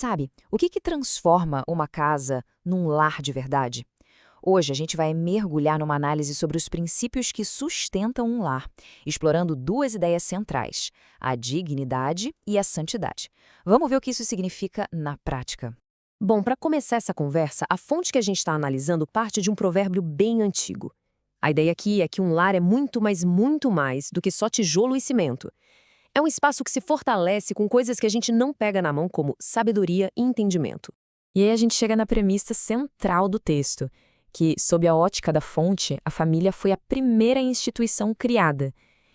Sabe, o que transforma uma casa num lar de verdade? Hoje a gente vai mergulhar numa análise sobre os princípios que sustentam um lar, explorando duas ideias centrais, a dignidade e a santidade. Vamos ver o que isso significa na prática. Bom, para começar essa conversa, a fonte que a gente está analisando parte de um provérbio bem antigo. A ideia aqui é que um lar é muito mais do que só tijolo e cimento. É um espaço que se fortalece com coisas que a gente não pega na mão, como sabedoria e entendimento. E aí a gente chega na premissa central do texto, que, sob a ótica da fonte, a família foi a primeira instituição criada.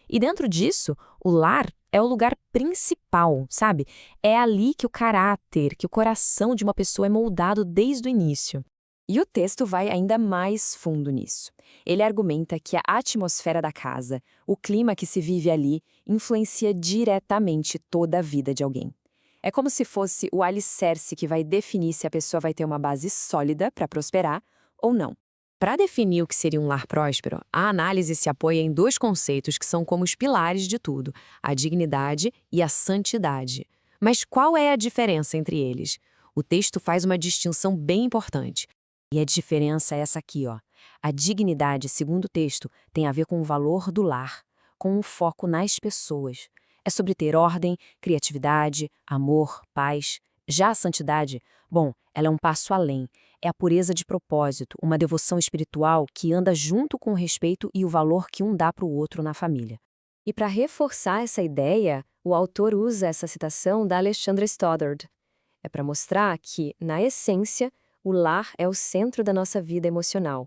E dentro disso, o lar é o lugar principal, sabe? É ali que o caráter, que o coração de uma pessoa é moldado desde o início. E o texto vai ainda mais fundo nisso. Ele argumenta que a atmosfera da casa, o clima que se vive ali, influencia diretamente toda a vida de alguém. É como se fosse o alicerce que vai definir se a pessoa vai ter uma base sólida para prosperar ou não. Para definir o que seria um lar próspero, a análise se apoia em dois conceitos que são como os pilares de tudo: a dignidade e a santidade. Mas qual é a diferença entre eles? O texto faz uma distinção bem importante. E a diferença é essa aqui, ó. A dignidade, segundo o texto, tem a ver com o valor do lar, com o foco nas pessoas. É sobre ter ordem, criatividade, amor, paz. Já a santidade, bom, ela é um passo além. É a pureza de propósito, uma devoção espiritual que anda junto com o respeito e o valor que um dá para o outro na família. E para reforçar essa ideia, o autor usa essa citação da Alexandra Stoddard. É para mostrar que, na essência, o lar é o centro da nossa vida emocional.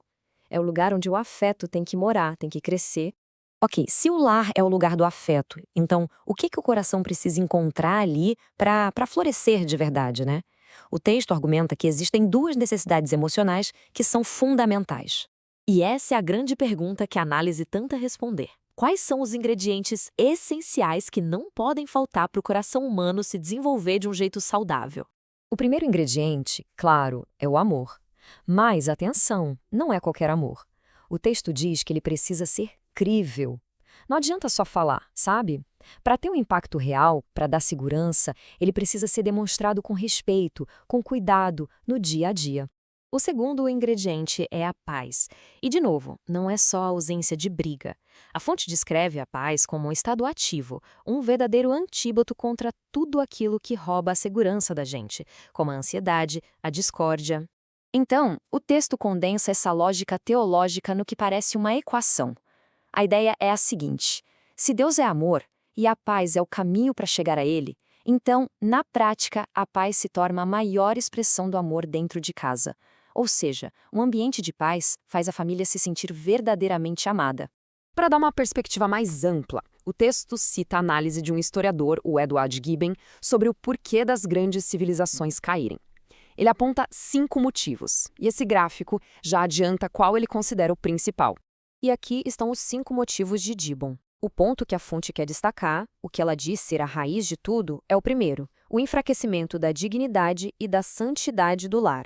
É o lugar onde o afeto tem que morar, tem que crescer. Ok, se o lar é o lugar do afeto, então o que o coração precisa encontrar ali para florescer de verdade, né? O texto argumenta que existem duas necessidades emocionais que são fundamentais. E essa é a grande pergunta que a análise tenta responder. Quais são os ingredientes essenciais que não podem faltar para o coração humano se desenvolver de um jeito saudável? O primeiro ingrediente, claro, é o amor. Mas, atenção, não é qualquer amor. O texto diz que ele precisa ser crível. Não adianta só falar, sabe? Para ter um impacto real, para dar segurança, ele precisa ser demonstrado com respeito, com cuidado, no dia a dia. O segundo ingrediente é a paz. E, de novo, não é só a ausência de briga. A fonte descreve a paz como um estado ativo, um verdadeiro antídoto contra tudo aquilo que rouba a segurança da gente, como a ansiedade, a discórdia. Então, o texto condensa essa lógica teológica no que parece uma equação. A ideia é a seguinte: se Deus é amor e a paz é o caminho para chegar a Ele, então, na prática, a paz se torna a maior expressão do amor dentro de casa. Ou seja, um ambiente de paz faz a família se sentir verdadeiramente amada. Para dar uma perspectiva mais ampla, o texto cita a análise de um historiador, o Edward Gibbon, sobre o porquê das grandes civilizações caírem. Ele aponta 5 motivos, e esse gráfico já adianta qual ele considera o principal. E aqui estão os 5 motivos de Gibbon. O ponto que a fonte quer destacar, o que ela diz ser a raiz de tudo, é o primeiro: o enfraquecimento da dignidade e da santidade do lar.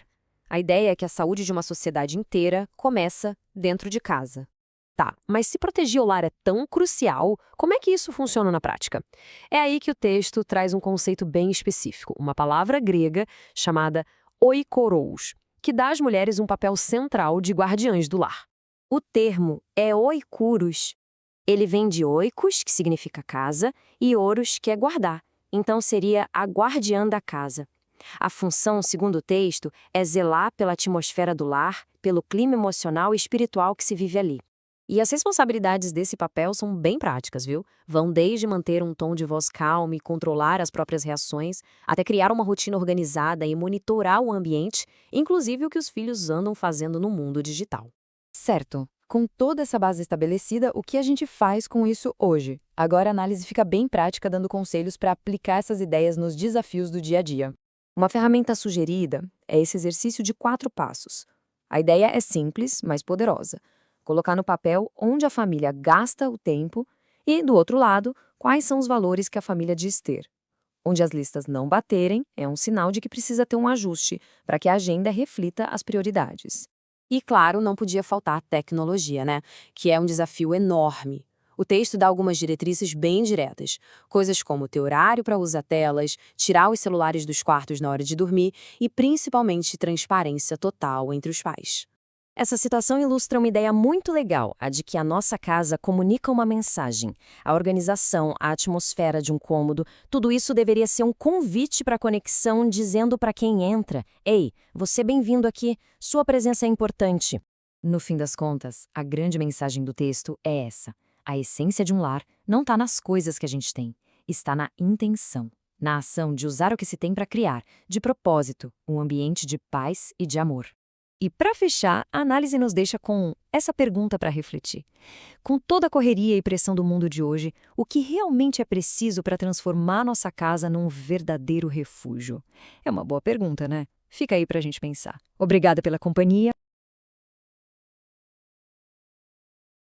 A ideia é que a saúde de uma sociedade inteira começa dentro de casa. Tá, mas se proteger o lar é tão crucial, como é que isso funciona na prática? É aí que o texto traz um conceito bem específico, uma palavra grega chamada oikoros, que dá às mulheres um papel central de guardiãs do lar. O termo é oikuros. Ele vem de oikos, que significa casa, e oros, que é guardar. Então seria a guardiã da casa. A função, segundo o texto, é zelar pela atmosfera do lar, pelo clima emocional e espiritual que se vive ali. E as responsabilidades desse papel são bem práticas, viu? Vão desde manter um tom de voz calmo e controlar as próprias reações, até criar uma rotina organizada e monitorar o ambiente, inclusive o que os filhos andam fazendo no mundo digital. Certo. Com toda essa base estabelecida, o que a gente faz com isso hoje? Agora a análise fica bem prática, dando conselhos para aplicar essas ideias nos desafios do dia a dia. Uma ferramenta sugerida é esse exercício de 4 passos. A ideia é simples, mas poderosa. Colocar no papel onde a família gasta o tempo e, do outro lado, quais são os valores que a família diz ter. Onde as listas não baterem, é um sinal de que precisa ter um ajuste para que a agenda reflita as prioridades. E, claro, não podia faltar a tecnologia, né? Que é um desafio enorme. O texto dá algumas diretrizes bem diretas, coisas como ter horário para usar telas, tirar os celulares dos quartos na hora de dormir e, principalmente, transparência total entre os pais. Essa citação ilustra uma ideia muito legal, a de que a nossa casa comunica uma mensagem. A organização, a atmosfera de um cômodo, tudo isso deveria ser um convite para a conexão, dizendo para quem entra: "Ei, você é bem-vindo aqui, sua presença é importante." No fim das contas, a grande mensagem do texto é essa: a essência de um lar não está nas coisas que a gente tem, está na intenção, na ação de usar o que se tem para criar, de propósito, um ambiente de paz e de amor. E para fechar, a análise nos deixa com essa pergunta para refletir. Com toda a correria e pressão do mundo de hoje, o que realmente é preciso para transformar nossa casa num verdadeiro refúgio? É uma boa pergunta, né? Fica aí para a gente pensar. Obrigada pela companhia.